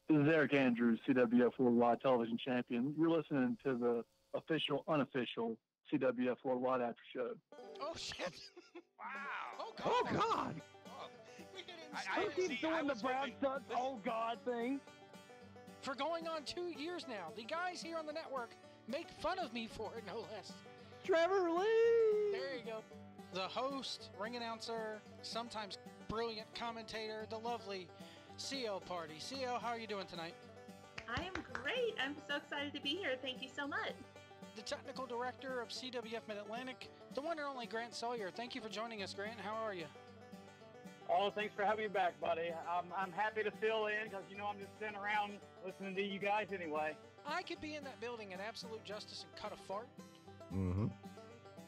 This is Eric Andrews, CWF Worldwide Television Champion. You're listening to the official, unofficial CWF Worldwide After Show. Oh, shit. Wow. Oh, God. Oh, God. Oh, we didn't I Keep see, doing the Brown Suns, oh, God thing. For going on 2 years now, the guys here on the network make fun of me for it, no less. Trevor Lee. There you go. The host, ring announcer, sometimes brilliant commentator, the lovely CL Party. CL, how are you doing tonight? I am great. I'm so excited to be here. Thank you so much. The technical director of CWF Mid-Atlantic, the one and only Grant Sawyer. Thank you for joining us, Grant. How are you? Oh, thanks for having me back, buddy. I'm happy to fill in because, I'm just sitting around listening to you guys anyway. I could be in that building at Absolute Justice and cut a fart. Mm-hmm.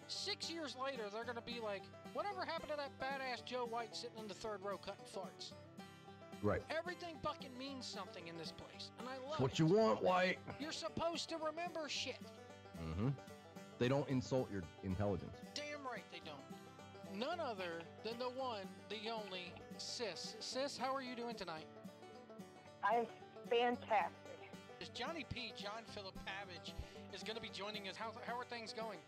6 years later, they're going to be like, whatever happened to that badass Joe White sitting in the third row cutting farts? Right. Everything fucking means something in this place, and I love That's what it. you want, White. You're supposed to remember shit. Mm-hmm. They don't insult your intelligence. Damn right they don't. None other than the one, the only, Sis. Sis, how are you doing tonight? I'm fantastic. Johnny P, John Philip Pavage, is going to be joining us. How are things going?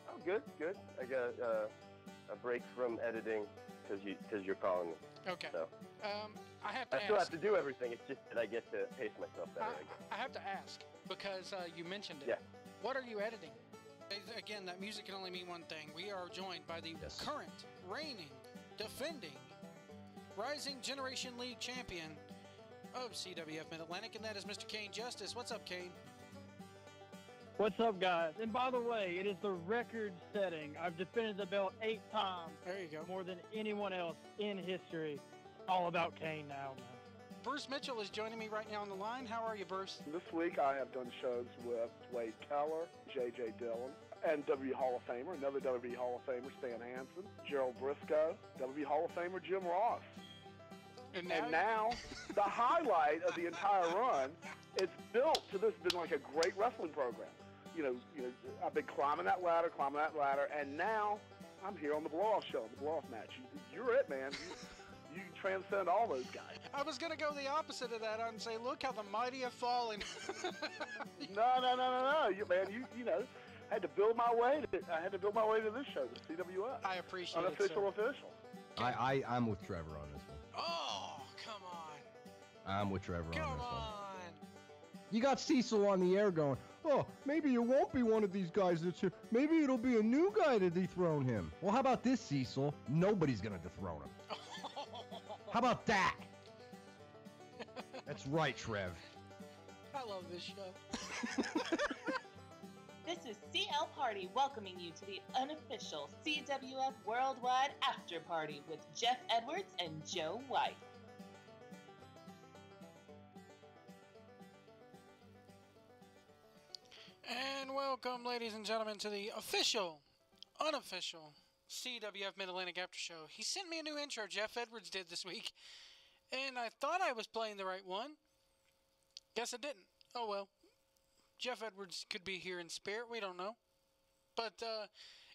Oh, good. I got a break from editing because you're calling me. Okay. So I have to ask. I still have to do everything. It's just that I get to pace myself better. I have to ask because you mentioned it. Yeah. What are you editing? Again, that music can only mean one thing. We are joined by the current, reigning, defending, rising Generation League champion of CWF Mid-Atlantic, and that is Mr. Kane Justice. What's up, Kane? What's up, guys? And by the way, it is the record setting. I've defended the belt 8 times. There you go. More than anyone else in history. All about Kane now, man. Bruce Mitchell is joining me right now on the line. How are you, Bruce? This week I have done shows with Wade Keller, J.J. Dillon, and WWE Hall of Famer, another WWE Hall of Famer, Stan Hansen, Gerald Briscoe, WWE Hall of Famer, Jim Ross. And now the highlight of the entire run, it's built to this, been like a great wrestling program. I've been climbing that ladder, and now I'm here on the blow-off show, the blow-off match. You're it, man. You transcend all those guys. I was going to go the opposite of that and say, look how the mighty have fallen. No. You had to build my way to this show, the CWF. I appreciate unofficial, it, sir. Official. I'm with Trevor on this one. Oh, come on. I'm with Trevor on this one. Come on. You got Cecil on the air going, oh, maybe it won't be one of these guys that's here. Maybe it'll be a new guy to dethrone him. Well, how about this, Cecil? Nobody's going to dethrone him. How about that? That's right, Trev. I love this show. This is CL Party welcoming you to the unofficial CWF Worldwide After Party with Jeff Edwards and Joe White. And welcome, ladies and gentlemen, to the official, unofficial CWF Mid-Atlantic After Show. He sent me a new intro, Jeff Edwards did this week, and I thought I was playing the right one. Guess I didn't. Oh well. Jeff Edwards could be here in spirit, we don't know. But,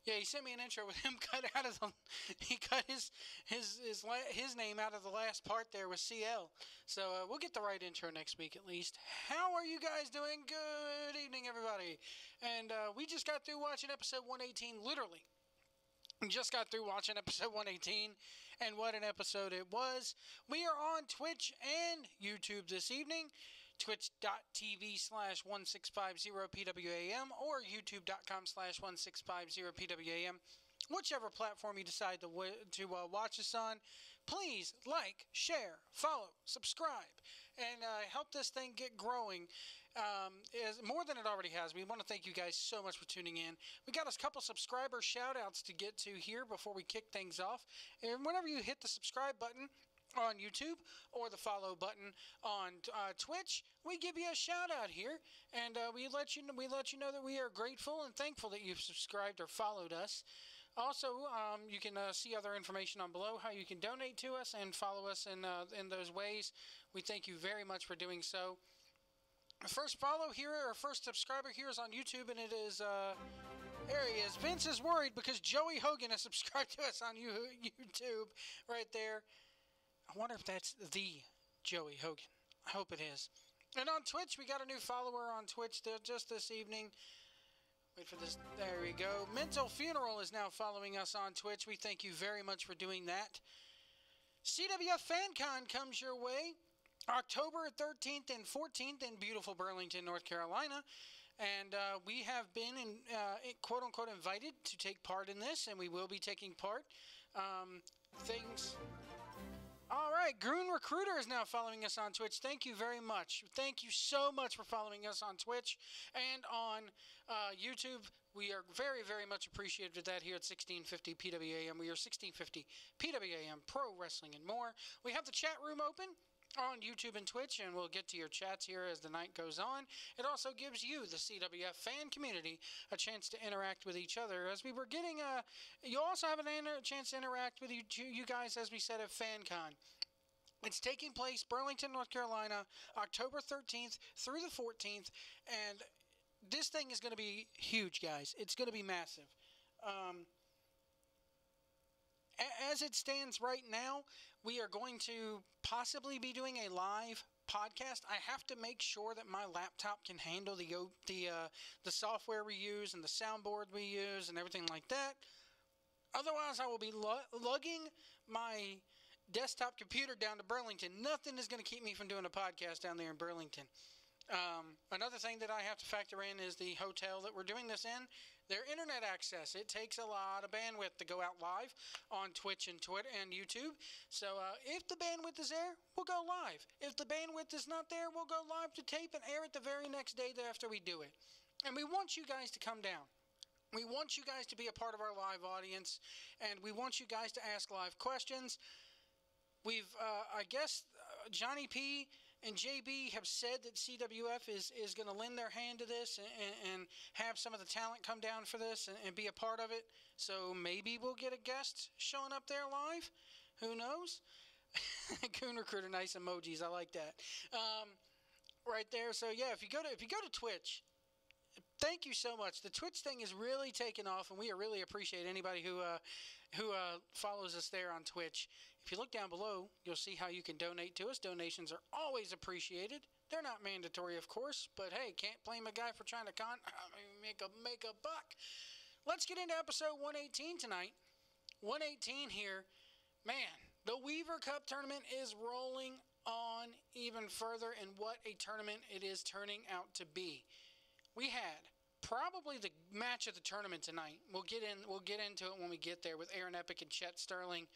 yeah, he sent me an intro with him cut out of the... He cut his name out of the last part there with CL. So we'll get the right intro next week at least. How are you guys doing? Good evening, everybody. And we just got through watching episode 118, literally. Just got through watching episode 118, and what an episode it was. We are on Twitch and YouTube this evening, twitch.tv/1650PWAM or youtube.com/1650PWAM. Whichever platform you decide to watch us on, please like, share, follow, subscribe, and help this thing get growing more than it already has. We want to thank you guys so much for tuning in. We got a couple subscriber shout-outs to get to here before we kick things off. And whenever you hit the subscribe button on YouTube or the follow button on Twitch, we give you a shout out here, and we let you know that we are grateful and thankful that you've subscribed or followed us. Also, you can see other information on below, how you can donate to us and follow us in those ways. We thank you very much for doing so. First follow here, or first subscriber here is on YouTube, and it is, there he is. Vince is worried because Joey Hogan has subscribed to us on YouTube right there. I wonder if that's the Joey Hogan. I hope it is. And on Twitch, we got a new follower on Twitch just this evening. Wait for this. There we go. Mental Funeral is now following us on Twitch. We thank you very much for doing that. CWF Fan Con comes your way October 13th and 14th in beautiful Burlington, North Carolina. And we have been, quote-unquote, invited to take part in this, and we will be taking part. All right, Goon Recruiter is now following us on Twitch. Thank you very much. Thank you so much for following us on Twitch and on YouTube. We are very, very much appreciative of that here at 1650 PWAM. We are 1650 PWAM Pro Wrestling and more. We have the chat room open on YouTube and Twitch, and we'll get to your chats here as the night goes on. It also gives you, the CWF fan community, a chance to interact with each other. As we were getting, you also have a chance to interact with you guys, as we said, at Fan Con. It's taking place Burlington, North Carolina, October 13th through the 14th, and this thing is going to be huge, guys. It's going to be massive. As it stands right now, we are going to possibly be doing a live podcast. I have to make sure that my laptop can handle the software we use and the soundboard we use and everything like that. Otherwise, I will be lugging my desktop computer down to Burlington. Nothing is going to keep me from doing a podcast down there in Burlington. Another thing that I have to factor in is the hotel that we're doing this in. Their internet access. It takes a lot of bandwidth to go out live on Twitch and Twitter and YouTube. So if the bandwidth is there, we'll go live. If the bandwidth is not there, we'll go live to tape and air it the very next day after we do it. And we want you guys to come down. We want you guys to be a part of our live audience, and we want you guys to ask live questions. We've, I guess, Johnny P and JB have said that CWF is going to lend their hand to this and have some of the talent come down for this and be a part of it. So maybe we'll get a guest showing up there live. Who knows? Coon Recruiter, nice emojis. I like that. Right there. So yeah, if you go to Twitch, thank you so much. The Twitch thing is really taking off, and we really appreciate anybody who follows us there on Twitch. If you look down below, you'll see how you can donate to us. Donations are always appreciated. They're not mandatory, of course, but hey, can't blame a guy for trying to make a buck. Let's get into episode 118 tonight. 118 here. Man, the Weaver Cup tournament is rolling on even further, and what a tournament it is turning out to be. We had probably the match of the tournament tonight. We'll get into it when we get there with Aaron Epic and Chet Sterling.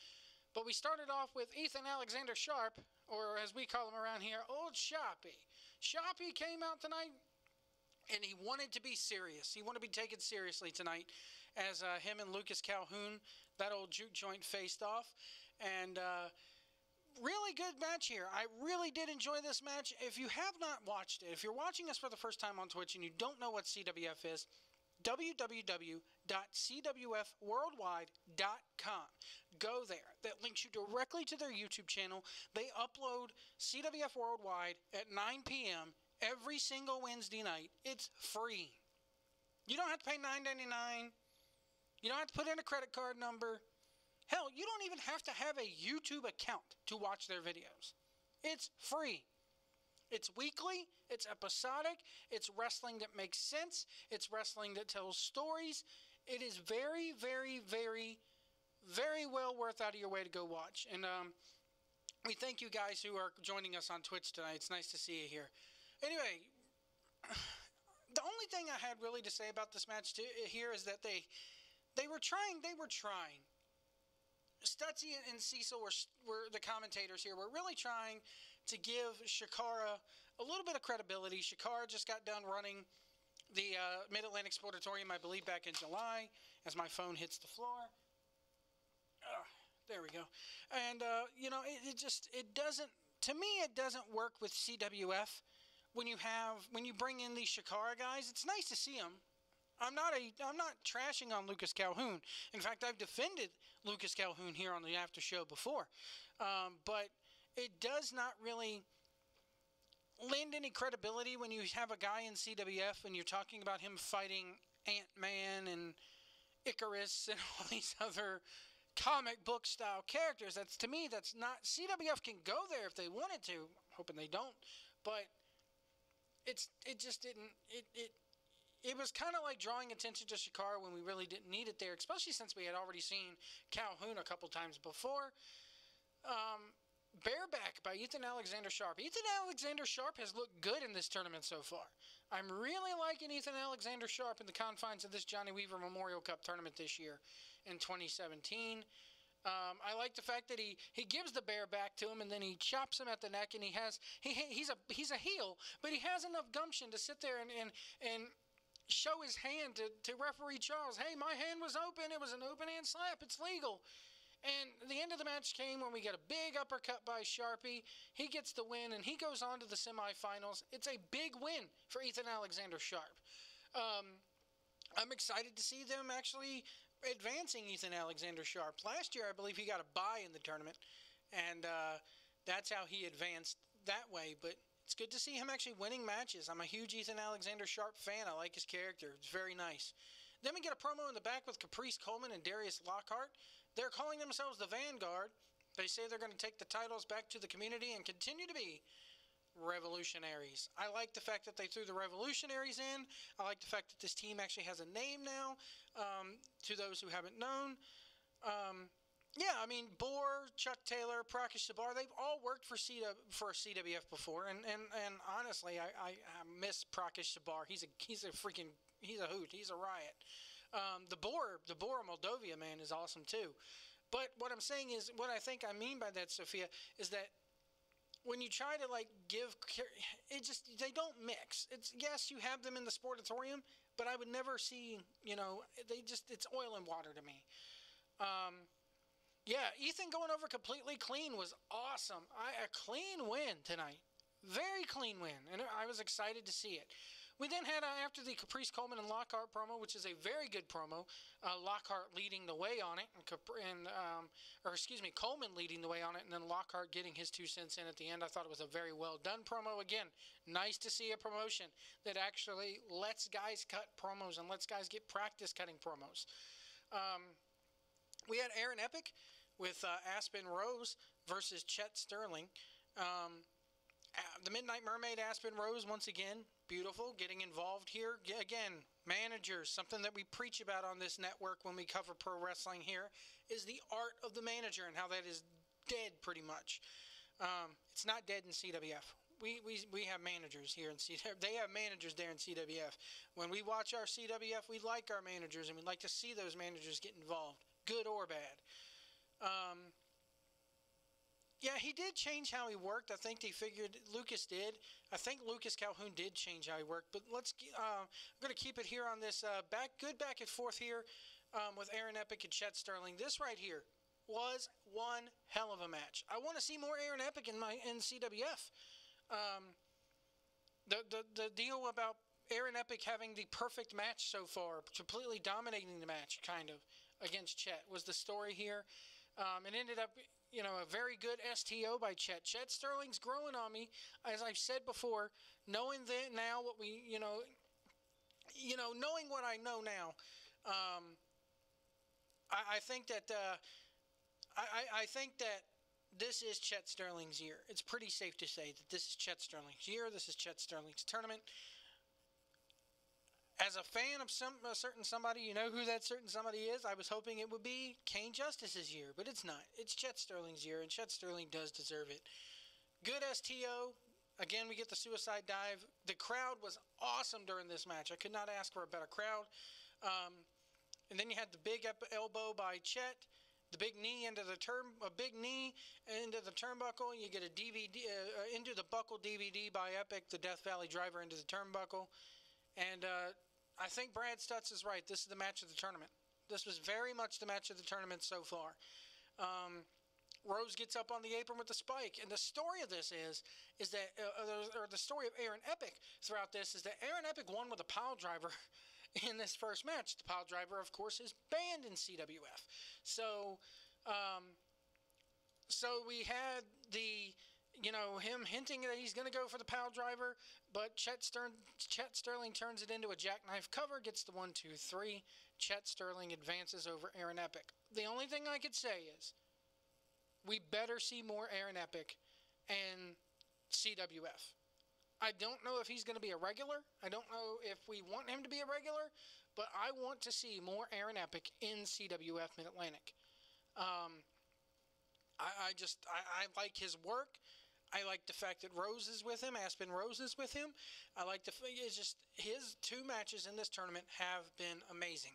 But we started off with Ethan Alexander Sharp, or as we call him around here, Old Shoppy. Shoppy came out tonight, and he wanted to be serious. He wanted to be taken seriously tonight as him and Lucas Calhoun, that old juke joint, faced off. And really good match here. I really did enjoy this match. If you have not watched it, if you're watching us for the first time on Twitch and you don't know what CWF is, www.cwfworldwide.com. Go there. That links you directly to their YouTube channel. They upload CWF Worldwide at 9 p.m. every single Wednesday night. It's free. You don't have to pay $9.99. You don't have to put in a credit card number. Hell, you don't even have to have a YouTube account to watch their videos. It's free. It's weekly, it's episodic, it's wrestling that makes sense, it's wrestling that tells stories. It is very, very, very, very well worth out of your way to go watch. And we thank you guys who are joining us on Twitch tonight. It's nice to see you here. Anyway, the only thing I had really to say about this match here is that they were trying. Stutzy and Cecil were the commentators here. We're really trying to give Shakara a little bit of credibility. Shakara just got done running the Mid-Atlantic Sportatorium, I believe, back in July, as my phone hits the floor. There we go. And, it doesn't, to me, it doesn't work with CWF when you bring in these Shakara guys. It's nice to see them. I'm not trashing on Lucas Calhoun. In fact, I've defended Lucas Calhoun here on the after show before. But it does not really lend any credibility when you have a guy in CWF and you're talking about him fighting Ant-Man and Icarus and all these other comic book style characters. To me, that's not... CWF can go there if they wanted to. hoping they don't. But it just didn't. It was kind of like drawing attention to Shikara when we really didn't need it there, especially since we had already seen Calhoun a couple times before. Bareback by Ethan Alexander Sharp. Ethan Alexander Sharp has looked good in this tournament so far. I'm really liking Ethan Alexander Sharp in the confines of this Johnny Weaver Memorial Cup tournament this year in 2017. I like the fact that he gives the bear back to him and then he chops him at the neck, and he's a heel, but he has enough gumption to sit there and show his hand to referee Charles. Hey, my hand was open. It was an open hand slap. It's legal. And the end of the match came when we get a big uppercut by Sharpie. He gets the win, and he goes on to the semifinals. It's a big win for Ethan Alexander Sharp. I'm excited to see them actually advancing Ethan Alexander Sharp. Last year, I believe he got a bye in the tournament, and that's how he advanced that way. But it's good to see him actually winning matches. I'm a huge Ethan Alexander Sharp fan. I like his character. It's very nice. Then we get a promo in the back with Caprice Coleman and Darius Lockhart. They're calling themselves the Vanguard. They say they're going to take the titles back to the community and continue to be revolutionaries. I like the fact that they threw the revolutionaries in. I like the fact that this team actually has a name now, to those who haven't known. Yeah, I mean, Bohr, Chuck Taylor, Prakash Sabar, they've all worked for CWF before, and honestly, I miss Prakash Sabar. He's a hoot. He's a riot. The Bohr Moldovia man is awesome too. But what I'm saying is, what I think I mean by that, Sophia, is that when you try to they don't mix. Yes, you have them in the Sportatorium, but I would never see, it's oil and water to me. Yeah, Ethan going over completely clean was awesome. A clean win tonight. Very clean win, and I was excited to see it. We then had, after the Caprice Coleman and Lockhart promo, which is a very good promo, Lockhart leading the way on it, Coleman leading the way on it, and then Lockhart getting his 2 cents in at the end. I thought it was a very well done promo. Again, nice to see a promotion that actually lets guys cut promos and lets guys get practice cutting promos. We had Aaron Epic with Aspen Rose versus Chet Sterling. The Midnight Mermaid, Aspen Rose, once again, beautiful, getting involved here. Again, managers, something that we preach about on this network when we cover pro wrestling here, is the art of the manager and how that is dead pretty much. It's not dead in CWF. We have managers here in CWF. They have managers there in CWF. When we watch our CWF, we like our managers, and we like to see those managers get involved, good or bad. Yeah, he did change how he worked. I think they figured Lucas did. I think Lucas Calhoun did change how he worked. But I'm going to keep it here on this good back and forth here with Aaron Epic and Chet Sterling. This right here was one hell of a match. I want to see more Aaron Epic in CWF. The deal about Aaron Epic having the perfect match so far, completely dominating the match, kind of, against Chet, was the story here. It ended up, a very good STO by Chet. Chet Sterling's growing on me, as I've said before, knowing that now what we, knowing what I know now. I think that I think that this is Chet Sterling's year. It's pretty safe to say that this is Chet Sterling's year. This is Chet Sterling's tournament. As a fan of a certain somebody, you know who that certain somebody is. I was hoping it would be Kane Justice's year, but it's not. It's Chet Sterling's year, and Chet Sterling does deserve it. Good STO. Again, we get the suicide dive. The crowd was awesome during this match. I could not ask for a better crowd. And then you had the big elbow by Chet, the big knee into the turnbuckle. You get a DVD into the buckle DVD by Epic, the Death Valley Driver into the turnbuckle, and I think Brad Stutz is right. This is the match of the tournament. This was very much the match of the tournament so far. Rose gets up on the apron with the spike, and the story of this is that, or the story of Aaron Epic throughout this is that Aaron Epic won with a pile driver in this first match. The pile driver, of course, is banned in CWF. So we had him hinting that he's going to go for the pile driver, but Chet Sterling turns it into a jackknife cover, gets the 1, 2, 3. Chet Sterling advances over Aaron Epic. The only thing I could say is we better see more Aaron Epic, and CWF. I don't know if he's going to be a regular. I don't know if we want him to be a regular, but I want to see more Aaron Epic in CWF Mid-Atlantic. I like his work. I like the fact that Rose is with him, Aspen Rose is with him. I like it's just his 2 matches in this tournament have been amazing.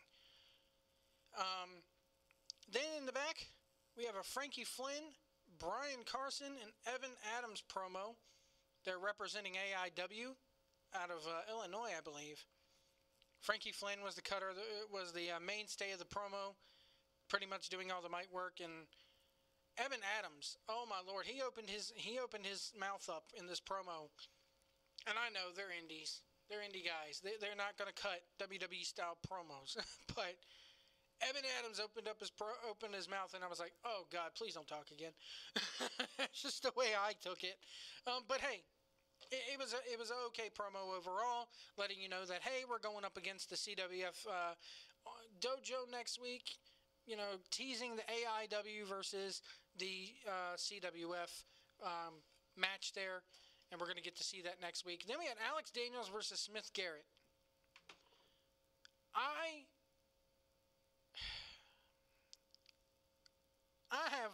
Then in the back, we have a Frankie Flynn, Brian Carson, and Evan Adams promo. They're representing AIW out of Illinois, I believe. Frankie Flynn was the cutter, was the mainstay of the promo, pretty much doing all the mic work. And Evan Adams, oh my Lord, he opened his mouth up in this promo. And I know they're indies, they're indie guys. They're not going to cut WWE style promos, but Evan Adams opened his mouth, and I was like, oh God, please don't talk again. It's just the way I took it. But hey, it was an okay promo overall, letting you know that, hey, we're going up against the CWF dojo next week. You know, teasing the AIW versus the CWF match there, and we're going to get to see that next week. Then we had Alex Daniels versus Smith Garrett. I have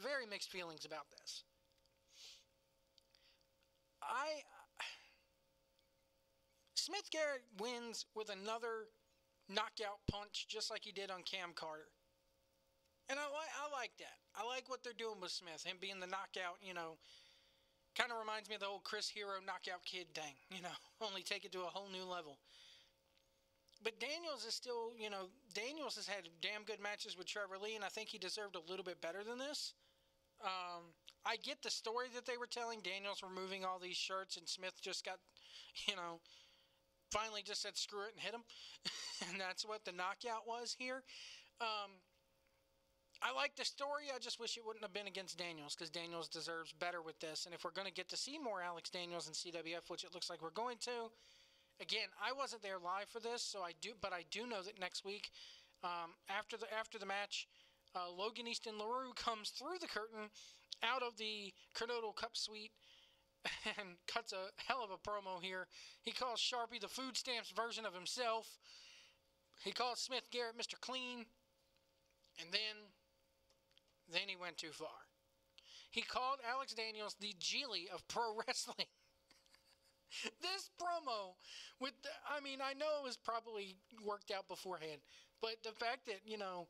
very mixed feelings about this. Smith Garrett wins with another knockout punch, just like he did on Cam Carter. And I like that. I like what they're doing with Smith, him being the knockout, you know, kind of reminds me of the old Chris Hero knockout kid thing, you know, only take it to a whole new level. But Daniels is still, you know, Daniels has had damn good matches with Trevor Lee, and I think he deserved a little bit better than this. I get the story that they were telling. Daniels removing all these shirts, and Smith just got, you know, finally just said screw it and hit him. And that's what the knockout was here. I like the story. I just wish it wouldn't have been against Daniels, because Daniels deserves better with this. And if we're going to get to see more Alex Daniels in CWF, which it looks like we're going to, again, I wasn't there live for this, but I do know that next week, after the match, Logan Easton LaRue comes through the curtain out of the Coronado Cup suite and cuts a hell of a promo here. He calls Sharpie the food stamps version of himself. He calls Smith Garrett Mr. Clean. And then he went too far. He called Alex Daniels the Geely of pro wrestling. This promo, I know it was probably worked out beforehand, but the fact that, you know,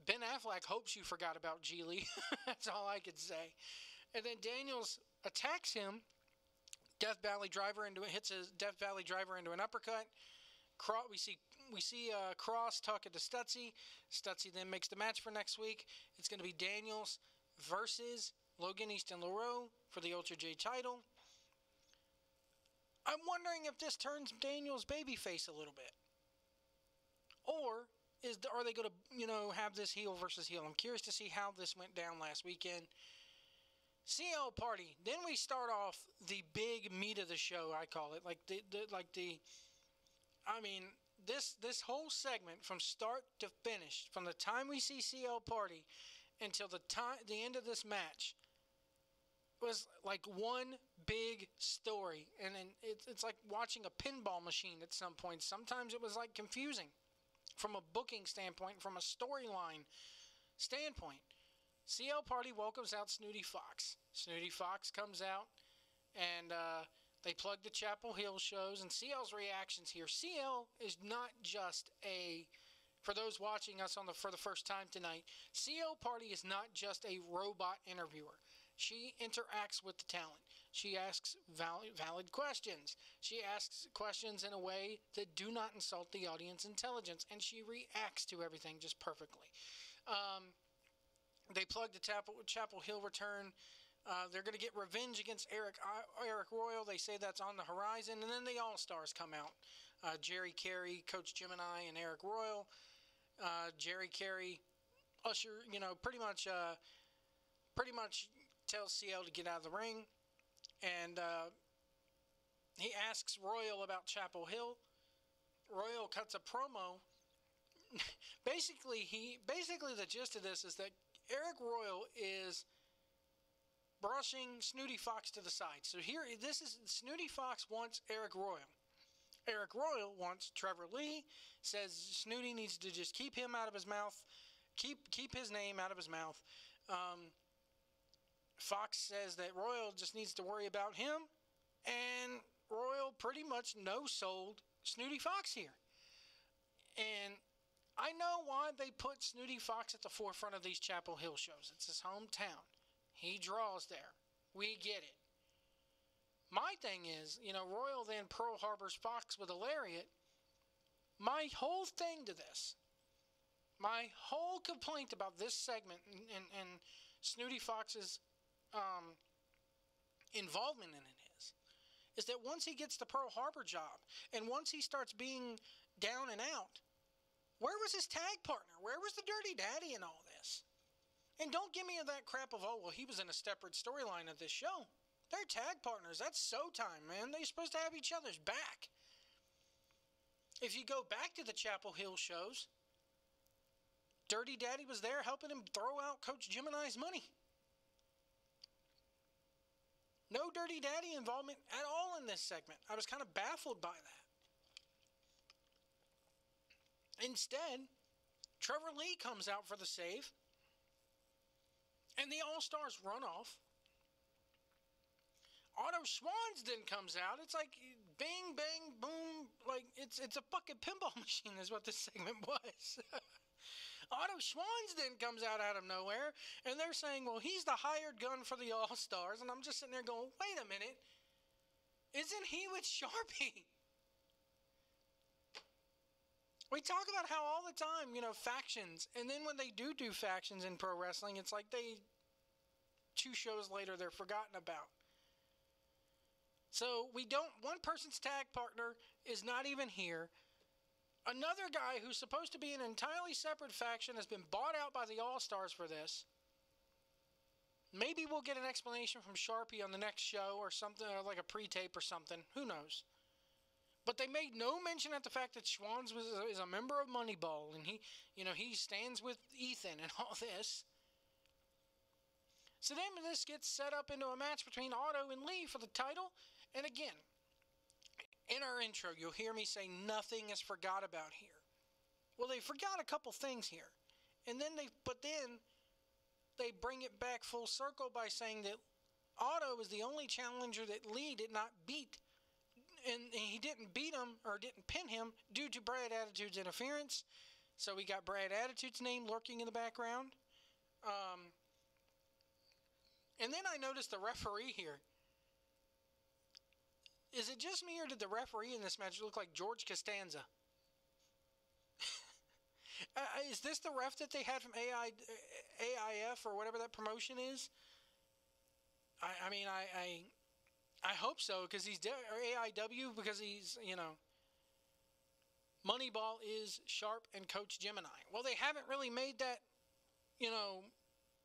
Ben Affleck hopes you forgot about Geely. That's all I could say. And then Daniels attacks him, hits a Death Valley driver into an uppercut. We see Cross talking to Stutzy. Stutzy then makes the match for next week. It's going to be Daniels versus Logan Easton LaRue for the Ultra J title. I'm wondering if this turns Daniels babyface a little bit, or are they going to, you know, have this heel versus heel? I'm curious to see how this went down last weekend. CL Party. Then we start off the big meat of the show. I call it this whole segment from start to finish, from the time we see CL Party until the end of this match, was like one big story. And then it's like watching a pinball machine at some point. Sometimes it was like confusing from a booking standpoint, from a storyline standpoint. CL Party welcomes out Snooty Fox. Snooty Fox comes out, and they plug the Chapel Hill shows, and CL's reactions here. CL is not just for those watching us for the first time tonight, CL Party is not just a robot interviewer. She interacts with the talent. She asks valid questions. She asks questions in a way that do not insult the audience intelligence, and she reacts to everything just perfectly. They plug the Chapel Hill return. They're going to get revenge against Eric Royal. They say that's on the horizon. And then the All-Stars come out. Jerry Carey, Coach Gemini, and Eric Royal. Jerry Carey, Usher, pretty much tells CL to get out of the ring. And he asks Royal about Chapel Hill. Royal cuts a promo. Basically, the gist of this is that Eric Royal is brushing Snooty Fox to the side. So here, this is Snooty Fox wants Eric Royal. Eric Royal wants Trevor Lee, says Snooty needs to just keep him out of his mouth, keep his name out of his mouth. Fox says that Royal just needs to worry about him, and Royal pretty much no-sold Snooty Fox here. And I know why they put Snooty Fox at the forefront of these Chapel Hill shows. It's his hometown. He draws there. We get it. My thing is, Royal then Pearl Harbors Fox with a lariat. My whole thing to this, my whole complaint about this segment and Snooty Fox's involvement in it is that once he gets the Pearl Harbor job and once he starts being down and out, where was his tag partner? Where was the Dirty Daddy in all this? And don't give me that crap of, well, he was in a separate storyline of this show. They're tag partners. That's so time, man. They're supposed to have each other's back. If you go back to the Chapel Hill shows, Dirty Daddy was there helping him throw out Coach Gemini's money. No Dirty Daddy involvement at all in this segment. I was kind of baffled by that. Instead, Trevor Lee comes out for the save, and the All-Stars run off. Otto Schwanz then comes out. It's like bang, bang, boom. Like it's a fucking pinball machine is what this segment was. Otto Schwanz then comes out of nowhere, and they're saying, well, he's the hired gun for the All-Stars. And I'm just sitting there going, wait a minute. Isn't he with Sharpie? We talk about how all the time, factions. And then when they do factions in pro wrestling, it's like 2 shows later, they're forgotten about. So one person's tag partner is not even here. Another guy who's supposed to be an entirely separate faction has been bought out by the All-Stars for this. Maybe we'll get an explanation from Sharpie on the next show or something, or like a pre-tape or something. Who knows? But they made no mention at the fact that Schwanz is a member of Moneyball, and he stands with Ethan and all this. So then this gets set up into a match between Otto and Lee for the title. And again, in our intro, you'll hear me say nothing is forgot about here. Well, they forgot a couple things here. And then they bring it back full circle by saying that Otto is the only challenger that Lee did not beat. And he didn't beat him or didn't pin him due to Brad Attitude's interference. So we got Brad Attitude's name lurking in the background. And then I noticed the referee here. Is it just me or did the referee in this match look like George Costanza? Is this the ref that they had from AIF or whatever that promotion is? I mean, I hope so because he's or AIW because he's, Moneyball is Sharp and Coach Gemini. Well, they haven't really made that,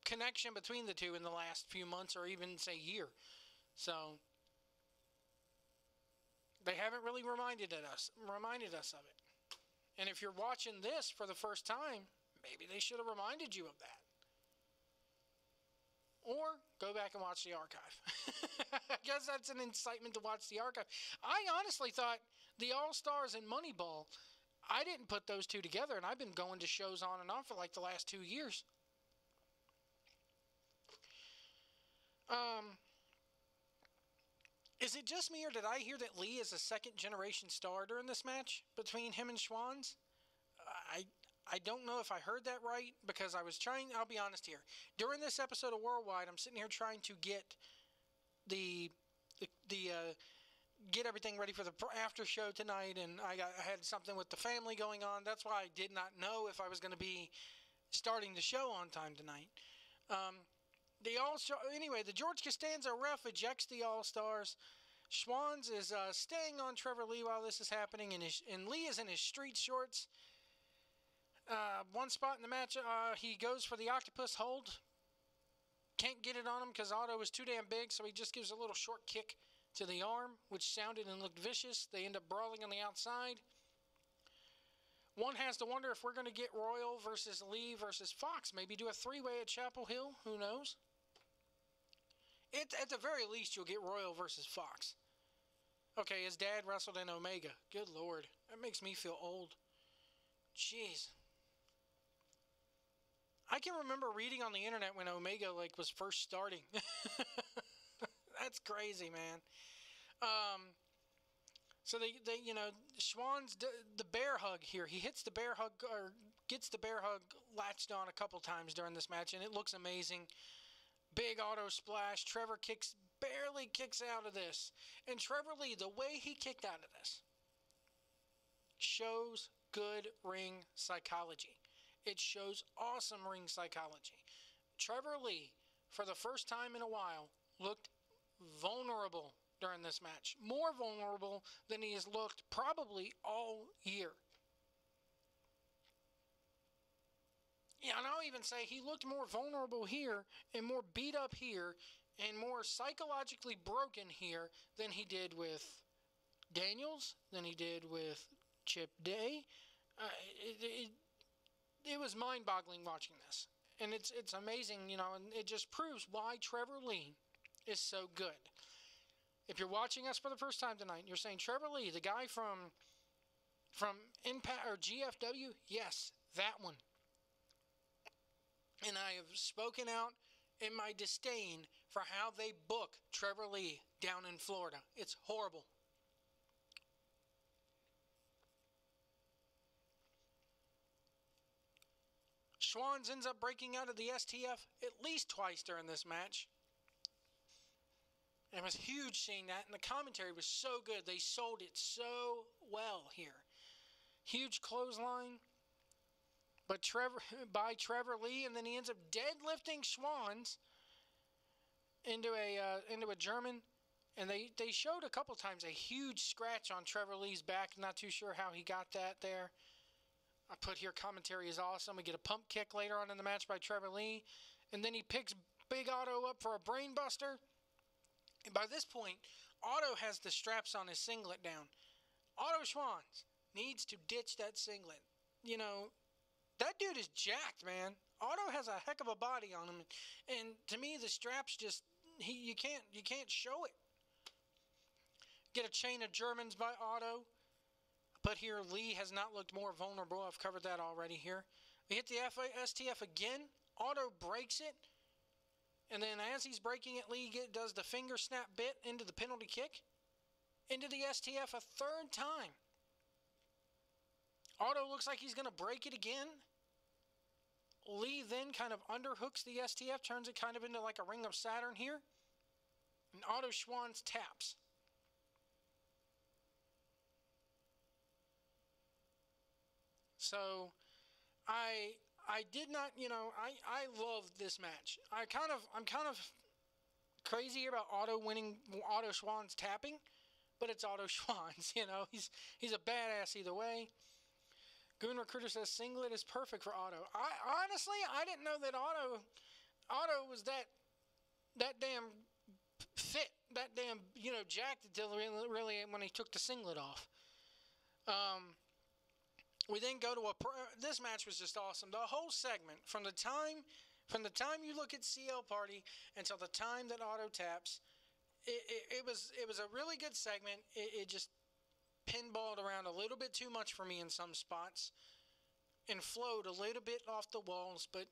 connection between the two in the last few months or even say year. So they haven't really reminded us of it. And if you're watching this for the first time, maybe they should have reminded you of that. Or go back and watch the archive. I guess that's an incitement to watch the archive. I honestly thought the All-Stars and Moneyball, I didn't put those two together, and I've been going to shows on and off for like the last 2 years. Is it just me, or did I hear that Lee is a second-generation star during this match between him and Schwanz? I don't know if I heard that right, because I was trying, I'll be honest here. During this episode of Worldwide, I'm sitting here trying to get get everything ready for the after show tonight, and I had something with the family going on. That's why I did not know if I was going to be starting the show on time tonight. Anyway, the George Costanza ref ejects the All-Stars. Schwanz is staying on Trevor Lee while this is happening, and Lee is in his street shorts. One spot in the match, he goes for the octopus hold. Can't get it on him because Otto is too damn big, so he just gives a little short kick to the arm, which sounded and looked vicious. They end up brawling on the outside. One has to wonder if we're going to get Royal versus Lee versus Fox. Maybe do a 3-way at Chapel Hill. Who knows? At the very least, you'll get Royal versus Fox. Okay, his dad wrestled in Omega. Good Lord. That makes me feel old. Jeez. I can remember reading on the internet when Omega was first starting. That's crazy, man. So they Schwann's the bear hug here. He hits the bear hug or gets the bear hug latched on a couple times during this match, and it looks amazing. Big auto splash. Trevor barely kicks out of this. And Trevor Lee, the way he kicked out of this shows good ring psychology. It shows awesome ring psychology. Trevor Lee, for the first time in a while, looked vulnerable during this match. More vulnerable than he has looked probably all year. Yeah, and I'll even say he looked more vulnerable here and more beat up here and more psychologically broken here than he did with Daniels, than he did with Chip Day. It was mind-boggling watching this. And it's amazing, and it just proves why Trevor Lee is so good. If you're watching us for the first time tonight, you're saying, Trevor Lee, the guy from Impact or GFW? Yes, that one. And I have spoken out in my disdain for how they book Trevor Lee down in Florida. It's horrible. Schwann's ends up breaking out of the STF at least twice during this match. And it was huge seeing that, and the commentary was so good. They sold it so well here. Huge clothesline by Trevor Lee, and then he ends up deadlifting Schwann's into a German. And they showed a couple times a huge scratch on Trevor Lee's back. I'm not too sure how he got that there. I put here commentary is awesome. We get a pump kick later on in the match by Trevor Lee. And then he picks Big Otto up for a brain buster. And by this point, Otto has the straps on his singlet down. Otto Schwanz needs to ditch that singlet. That dude is jacked, man. Otto has a heck of a body on him. And to me, the straps just, you can't show it. Get a chain of Germans by Otto. But here, Lee has not looked more vulnerable. I've covered that already here. We hit the STF again. Otto breaks it. And then as he's breaking it, Lee does the finger snap bit into the penalty kick. Into the STF a third time. Otto looks like he's going to break it again. Lee then kind of underhooks the STF, turns it kind of into like a Ring of Saturn here. And Otto Schwanz taps. So, I did not, I love this match. I'm kind of crazy about Otto winning, Otto Schwanz tapping, but it's Otto Schwanz, he's a badass either way. Goon Recruiter says singlet is perfect for Otto. I didn't know that Otto was that damn fit, that damn, jacked until really when he took the singlet off. We then go to this match was just awesome. The whole segment, from the time you look at CL Party until the time that Otto taps, it was a really good segment. It just pinballed around a little bit too much for me in some spots and flowed a little bit off the walls, but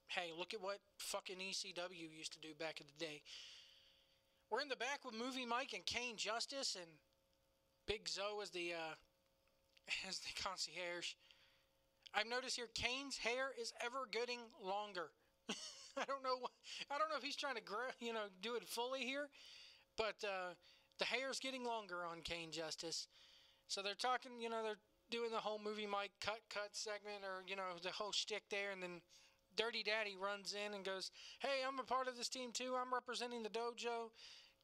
hey, look at what fucking ECW used to do back in the day. We're in the back with Movie Mike and Kane Justice and Big Zoe as the concierge. I've noticed here Kane's hair is ever getting longer. I don't know if he's trying to do it fully here, but the hair's getting longer on Kane Justice. So they're talking, they're doing the whole Movie Mike cut segment, or the whole shtick there, and then Dirty Daddy runs in and goes, "Hey, I'm a part of this team too. I'm representing the dojo."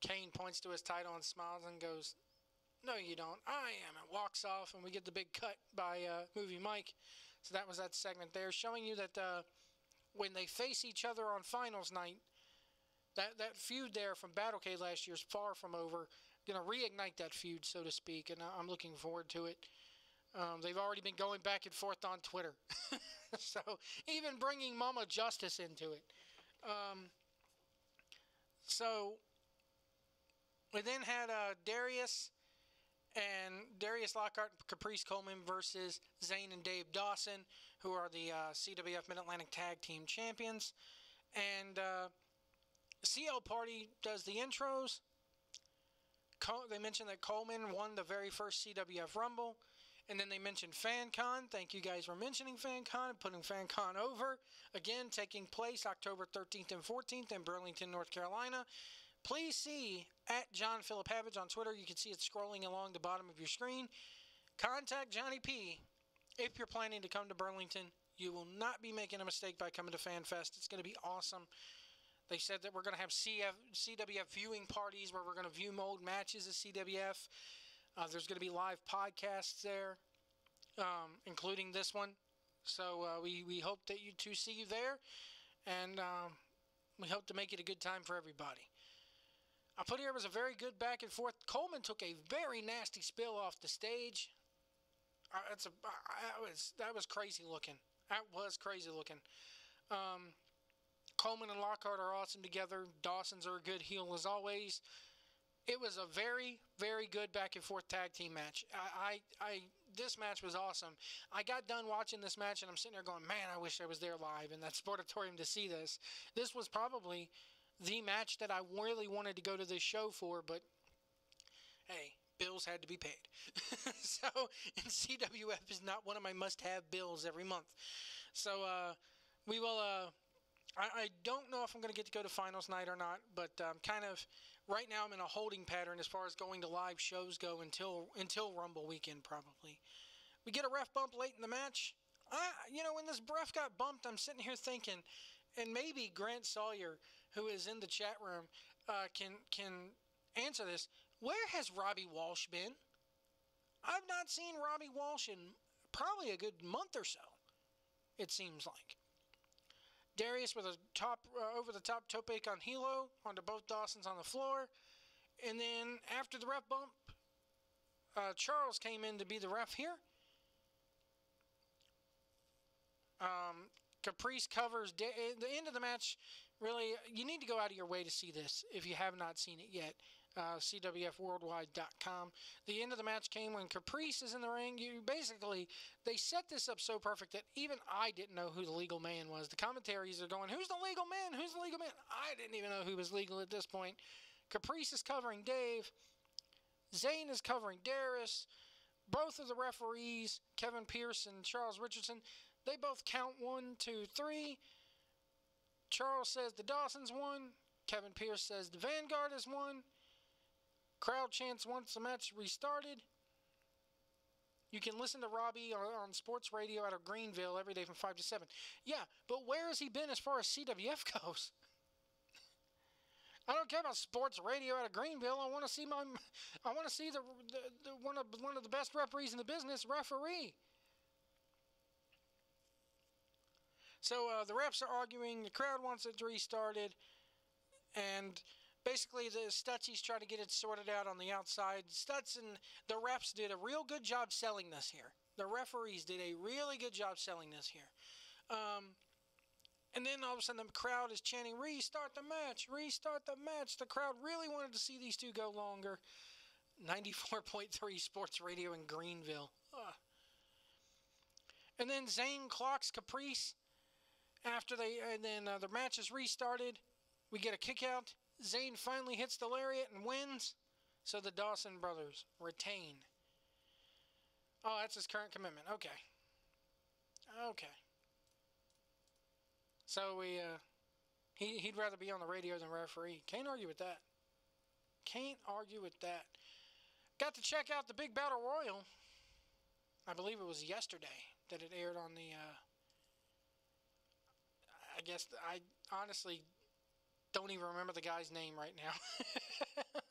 Kane points to his title and smiles and goes, "No, you don't. I am," and walks off, and we get the big cut by Movie Mike. So that was that segment there, showing you that when they face each other on finals night, that feud there from Battlecade last year is far from over. Going to reignite that feud, so to speak, and I'm looking forward to it. They've already been going back and forth on Twitter. So even bringing Mama Justice into it. So we then had Darius Lockhart and Caprice Coleman versus Zane and Dave Dawson, who are the CWF Mid-Atlantic Tag Team Champions. And CL Party does the intros. They mentioned that Coleman won the very first CWF Rumble. And then they mentioned Fan Con. Thank you guys for mentioning Fan Con and putting Fan Con over. Again, taking place October 13th and 14th in Burlington, North Carolina. Please see at John Philip Havage on Twitter. You can see it scrolling along the bottom of your screen. Contact Johnny P if you're planning to come to Burlington. You will not be making a mistake by coming to FanFest. It's going to be awesome. They said that we're going to have CWF viewing parties where we're going to view old matches of CWF. There's going to be live podcasts there, including this one. So we hope that you two see you there, and we hope to make it a good time for everybody. I put here it was a very good back and forth. Coleman took a very nasty spill off the stage. That was crazy looking. That was crazy looking. Coleman and Lockhart are awesome together. Dawson's are a good heel as always. It was a very, very good back and forth tag team match. This match was awesome. I got done watching this match and I'm sitting there going, man, I wish I was there live in that Sportatorium to see this. This was probably the match that I really wanted to go to this show for, but hey, bills had to be paid. So, and CWF is not one of my must-have bills every month. So, we will, I don't know if I'm going to get to go to finals night or not, but right now I'm in a holding pattern as far as going to live shows go until Rumble weekend probably. We get a ref bump late in the match. When this ref got bumped, I'm sitting here thinking, and maybe Grant Sawyer, who is in the chat room, can answer this. Where has Robbie Walsh been? I've not seen Robbie Walsh in probably a good month or so, it seems like. Darius with a over-the-top tope con hilo onto both Dawsons on the floor. And then after the ref bump, Charles came in to be the ref here. Caprice covers the end of the match. Really, you need to go out of your way to see this if you have not seen it yet. CWFworldwide.com. The end of the match came when Caprice is in the ring. They set this up so perfect that even I didn't know who the legal man was. The commentaries are going, who's the legal man? Who's the legal man? I didn't even know who was legal at this point. Caprice is covering Dave. Zane is covering Darius. Both of the referees, Kevin Pierce and Charles Richardson, they both count 1, 2, 3. Charles says the Dawsons won. Kevin Pierce says the Vanguard has won. Crowd chants once the match restarted. You can listen to Robbie on sports radio out of Greenville every day from 5 to 7. Yeah, but where has he been as far as CWF goes? I don't care about sports radio out of Greenville. I want to see the one of the best referees in the business, referee. So the refs are arguing. The crowd wants it restarted, and basically the Stutzies try to get it sorted out on the outside. Stutz and the refs did a real good job selling this here. The referees did a really good job selling this here. And then all of a sudden the crowd is chanting, restart the match, restart the match. The crowd really wanted to see these two go longer. 94.3 Sports Radio in Greenville. And then Zane clocks Caprice after the match is restarted. We get a kick out. Zane finally hits the lariat and wins. So the Dawson brothers retain. Oh, that's his current commitment. Okay. So he'd rather be on the radio than referee. Can't argue with that. Got to check out the Big Battle Royal. I believe it was yesterday that it aired on the... I guess I honestly don't even remember the guy's name right now.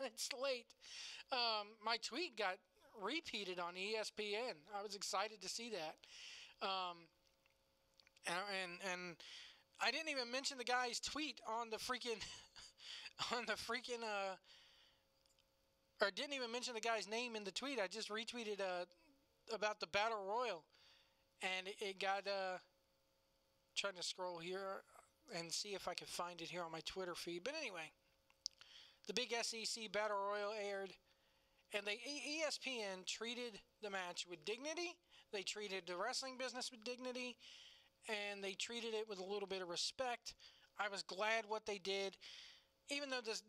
It's late. My tweet got repeated on ESPN. I was excited to see that. And I didn't even mention the guy's tweet on the freaking or didn't even mention the guy's name in the tweet. I just retweeted about the Battle Royal, and it got trying to scroll here and see if I can find it here on my Twitter feed. But anyway, the big SEC Battle Royal aired, and ESPN treated the match with dignity. They treated the wrestling business with dignity, and they treated it with a little bit of respect. I was glad what they did, even though this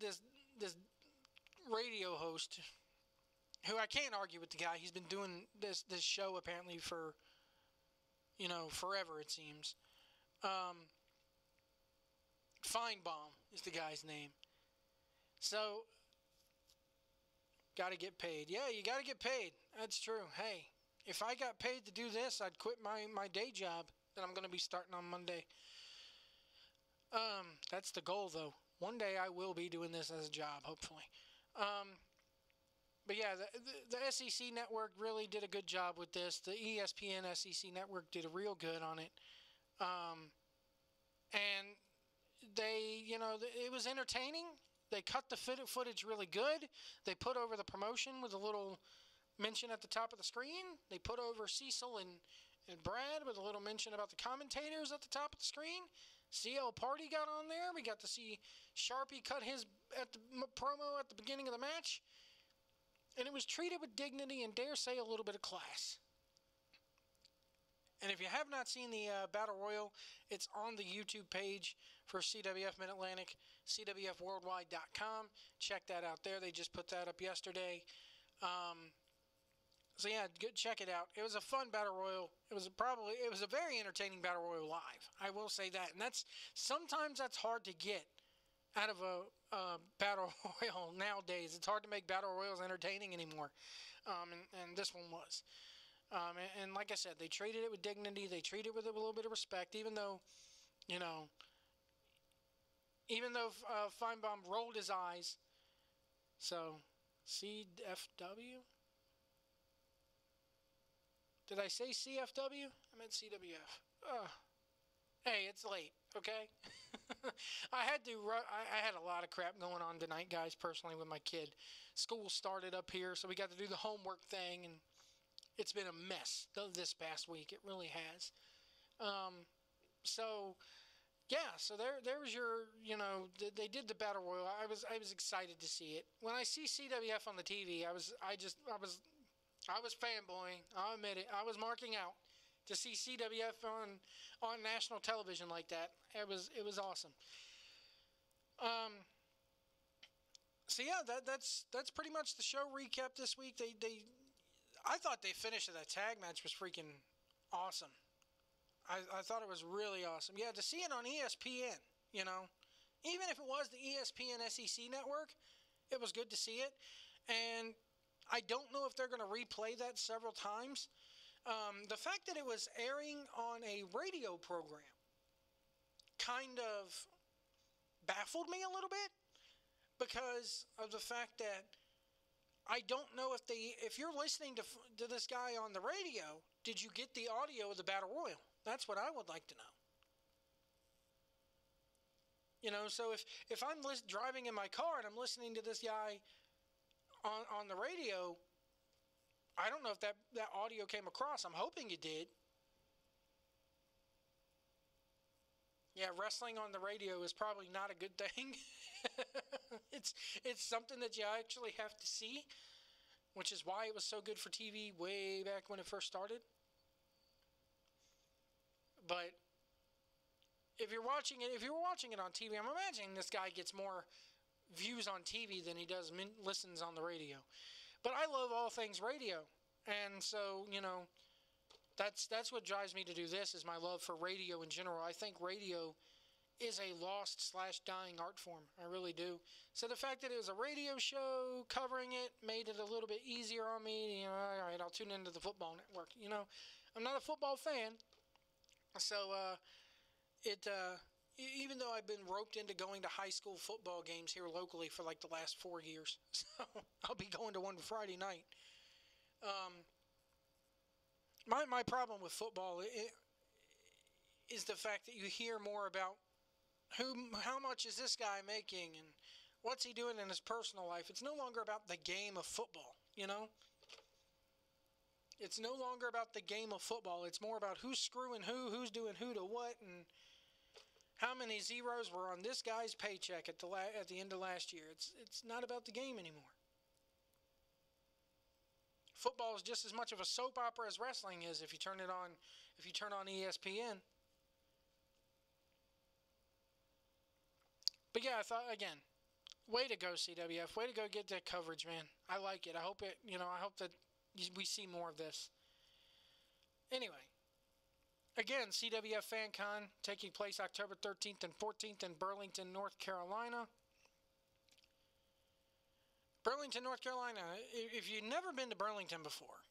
radio host, who I can't argue with the guy, he's been doing this show apparently for, forever it seems. Feinbaum is the guy's name. So, got to get paid. Yeah, you got to get paid. That's true. Hey, if I got paid to do this, I'd quit my day job that I'm going to be starting on Monday. That's the goal, though. One day I will be doing this as a job, hopefully. But yeah, the SEC network really did a good job with this. The ESPN SEC network did a real good on it. And they, it was entertaining. They cut the footage really good. They put over the promotion with a little mention at the top of the screen. They put over Cecil and Brad with a little mention about the commentators at the top of the screen. CL Party got on there. We got to see Sharpie cut his promo at the beginning of the match. And it was treated with dignity and, dare say, a little bit of class. And if you have not seen the Battle Royal, it's on the YouTube page for CWF Mid-Atlantic, CWFWorldwide.com. Check that out there. They just put that up yesterday. So yeah, check it out. It was a fun Battle Royal. It was a very entertaining Battle Royal live. I will say that. And sometimes that's hard to get out of a Battle Royal nowadays. It's hard to make Battle Royals entertaining anymore. And this one was. And like I said, they treated it with dignity. They treated it with a little bit of respect, even though Feinbaum rolled his eyes. So, CFW? Did I say CFW? I meant CWF. Hey, it's late, okay? I had a lot of crap going on tonight, guys, personally, with my kid. School started up here, so we got to do the homework thing, and it's been a mess this past week. It really has. So there was your, they did the Battle Royal. I was excited to see it. When I see CWF on the TV, I was fanboying. I'll admit it. I was marking out to see CWF on national television like that. It was awesome. So yeah, that's pretty much the show recap this week. I thought they finished that tag match was freaking awesome. I thought it was really awesome. Yeah, to see it on ESPN, even if it was the ESPN SEC network, it was good to see it. And I don't know if they're going to replay that several times. The fact that it was airing on a radio program kind of baffled me a little bit because of the fact that I don't know if you're listening to this guy on the radio, did you get the audio of the Battle Royal? That's what I would like to know. So if I'm driving in my car and I'm listening to this guy on the radio, I don't know if that audio came across. I'm hoping it did. Yeah, wrestling on the radio is probably not a good thing. It's something that you actually have to see, which is why it was so good for TV way back when it first started. But if you're watching it on TV, I'm imagining this guy gets more views on TV than he does listens on the radio. But I love all things radio, and so that's what drives me to do this, is my love for radio in general. I think radio is a lost/dying art form. I really do. So the fact that it was a radio show covering it made it a little bit easier on me. All right, I'll tune into the football network. I'm not a football fan, so even though I've been roped into going to high school football games here locally for like the last 4 years, so I'll be going to one Friday night. My problem with football is the fact that you hear more about how much is this guy making and what's he doing in his personal life. It's no longer about the game of football, It's no longer about the game of football. It's more about who's screwing who's doing who to what, and how many zeros were on this guy's paycheck at the end of last year. It's not about the game anymore. Football is just as much of a soap opera as wrestling is if you turn on ESPN. But yeah, I thought, again, way to go, CWF. Way to go get that coverage, man. I like it. I hope that we see more of this. Anyway, again, CWF Fan Con taking place October 13th and 14th in Burlington, North Carolina. Burlington, North Carolina, if you've never been to Burlington before,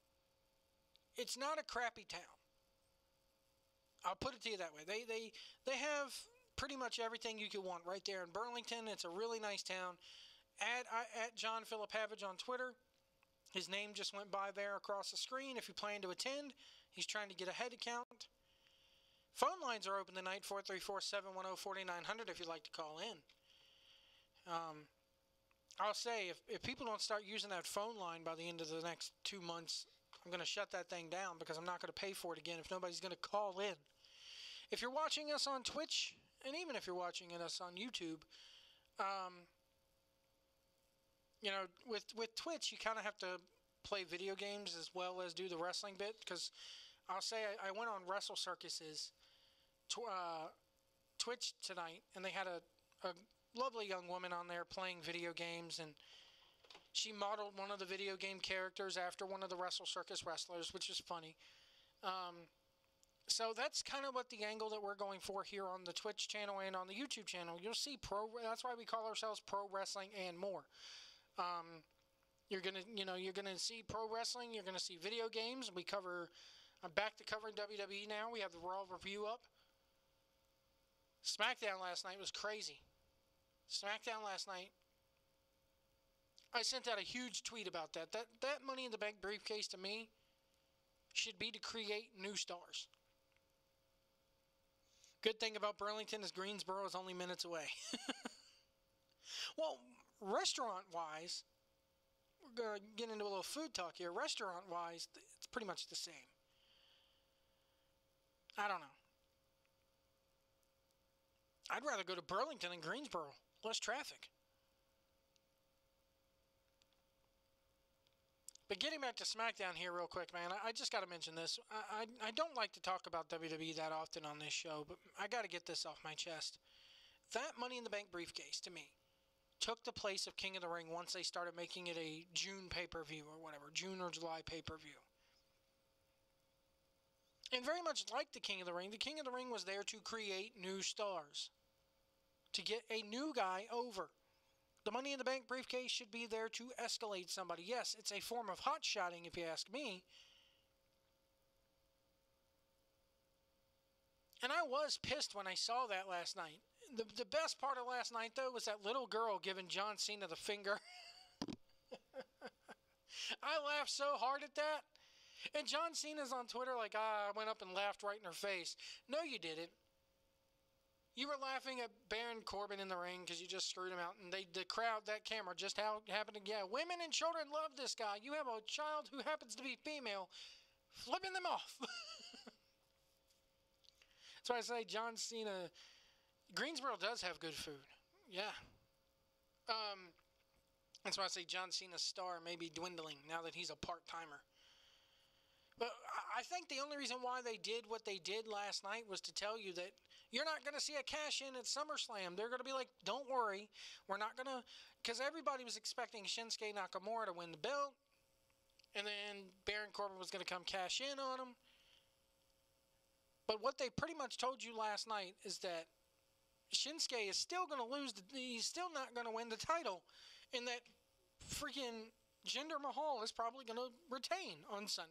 it's not a crappy town. I'll put it to you that way. They have pretty much everything you could want right there in Burlington. It's a really nice town. At John Philip Havage on Twitter. His name just went by there across the screen. If you plan to attend, he's trying to get a head count. Phone lines are open tonight, 434-710-4900 if you'd like to call in. I'll say, if people don't start using that phone line by the end of the next 2 months, I'm going to shut that thing down because I'm not going to pay for it again if nobody's going to call in. If you're watching us on Twitch, and even if you're watching us on YouTube, with Twitch, you kind of have to play video games as well as do the wrestling bit, because I'll say I went on Wrestle Circus's Twitch tonight, and they had a lovely young woman on there playing video games, and she modeled one of the video game characters after one of the Wrestle Circus wrestlers, which is funny. So that's kind of what the angle that we're going for here on the Twitch channel and on the YouTube channel. You'll see that's why we call ourselves Pro Wrestling and More. You're gonna see pro wrestling. You're gonna see video games. I'm back to covering WWE now. We have the Raw review up. SmackDown last night was crazy. SmackDown last night. I sent out a huge tweet about that. That Money in the Bank briefcase to me should be to create new stars. Good thing about Burlington is Greensboro is only minutes away. Well, restaurant-wise, we're going to get into a little food talk here. Restaurant-wise, it's pretty much the same. I don't know. I'd rather go to Burlington than Greensboro. Less traffic. But getting back to SmackDown here real quick, man, I just got to mention this. I don't like to talk about WWE that often on this show, but I got to get this off my chest. That Money in the Bank briefcase, to me, took the place of King of the Ring once they started making it a June pay-per-view or whatever, June or July pay-per-view. And very much like the King of the Ring was there to create new stars, to get a new guy over. The Money in the Bank briefcase should be there to escalate somebody. Yes, it's a form of hot-shotting, if you ask me. And I was pissed when I saw that last night. The best part of last night, though, was that little girl giving John Cena the finger. I laughed so hard at that. And John Cena's on Twitter like, I went up and laughed right in her face. No, you didn't. You were laughing at Baron Corbin in the ring because you just screwed him out. And the crowd, that camera, just how it happened to, yeah, women and children love this guy. You have a child who happens to be female, flipping them off. That's why I say John Cena, Greensboro does have good food. Yeah. That's why I say John Cena's star may be dwindling now that he's a part-timer. But I think the only reason why they did what they did last night was to tell you that you're not going to see a cash-in at SummerSlam. They're going to be like, don't worry. We're not going to... Because everybody was expecting Shinsuke Nakamura to win the belt. And then Baron Corbin was going to come cash in on him. But what they pretty much told you last night is that Shinsuke is still going to lose. He's still not going to win the title. And that freaking Jinder Mahal is probably going to retain on Sunday.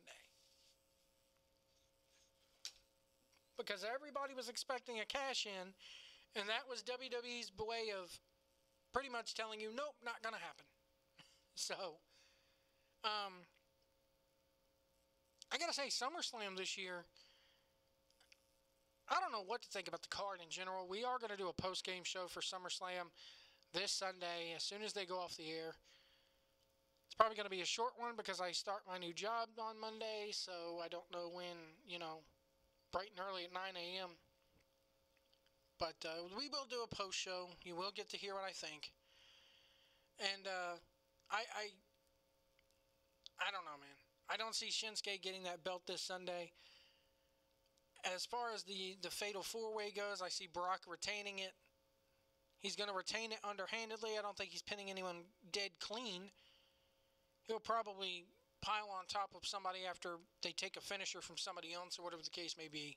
Because everybody was expecting a cash-in, and that was WWE's way of pretty much telling you, nope, not going to happen. So, I got to say, SummerSlam this year, I don't know what to think about the card in general. We are going to do a post-game show for SummerSlam this Sunday as soon as they go off the air. It's probably going to be a short one because I start my new job on Monday, so I don't know when, bright and early at 9 a.m. But we will do a post show. You will get to hear what I think. And I don't know, man. I don't see Shinsuke getting that belt this Sunday. As far as the Fatal 4-Way goes, I see Brock retaining it. He's going to retain it underhandedly. I don't think he's pinning anyone dead clean. He'll probably pile on top of somebody after they take a finisher from somebody else or whatever the case may be.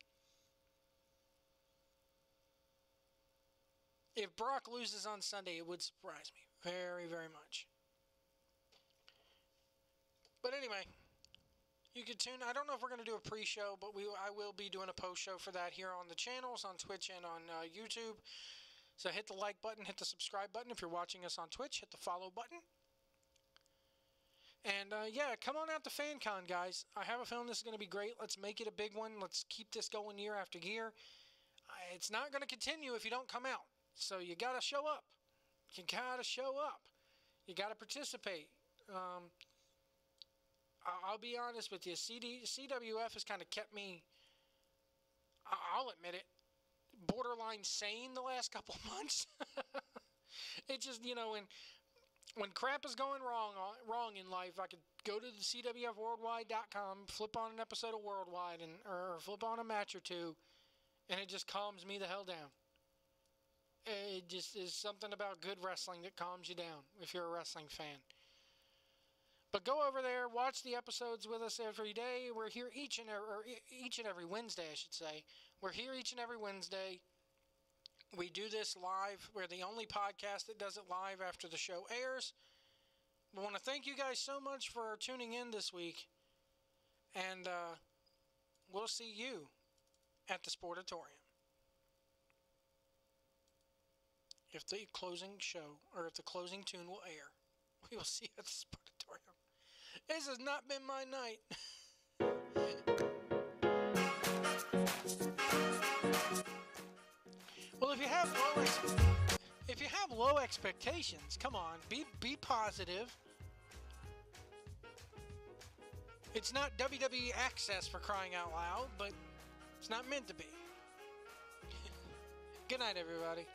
If Brock loses on Sunday, it would surprise me very, very much. But anyway, you can tune. I don't know if we're going to do a pre-show, but I will be doing a post-show for that here on the channels, on Twitch and on YouTube. So hit the like button, hit the subscribe button. If you're watching us on Twitch, hit the follow button. And yeah, come on out to Fan Con, guys. I have a feeling this is going to be great. Let's make it a big one. Let's keep this going year after year. It's not going to continue if you don't come out. So you got to show up. You got to show up. You got to participate. I'll be honest with you. CWF has kind of kept me, I'll admit it, borderline sane the last couple of months. It just, you know, when crap is going wrong in life, I could go to the CWFworldwide.com, flip on an episode of Worldwide, or flip on a match or two, and it just calms me the hell down. It just is something about good wrestling that calms you down if you're a wrestling fan. But go over there, watch the episodes with us every day. We're here each and every Wednesday, I should say. We're here each and every Wednesday. We do this live. We're the only podcast that does it live after the show airs. I want to thank you guys so much for tuning in this week. And we'll see you at the Sportatorium. If the closing show, or if the closing tune will air, we will see you at the Sportatorium. This has not been my night. Well, if you have low expectations, come on, be positive. It's not WWE Access for crying out loud, but it's not meant to be. Good night, everybody.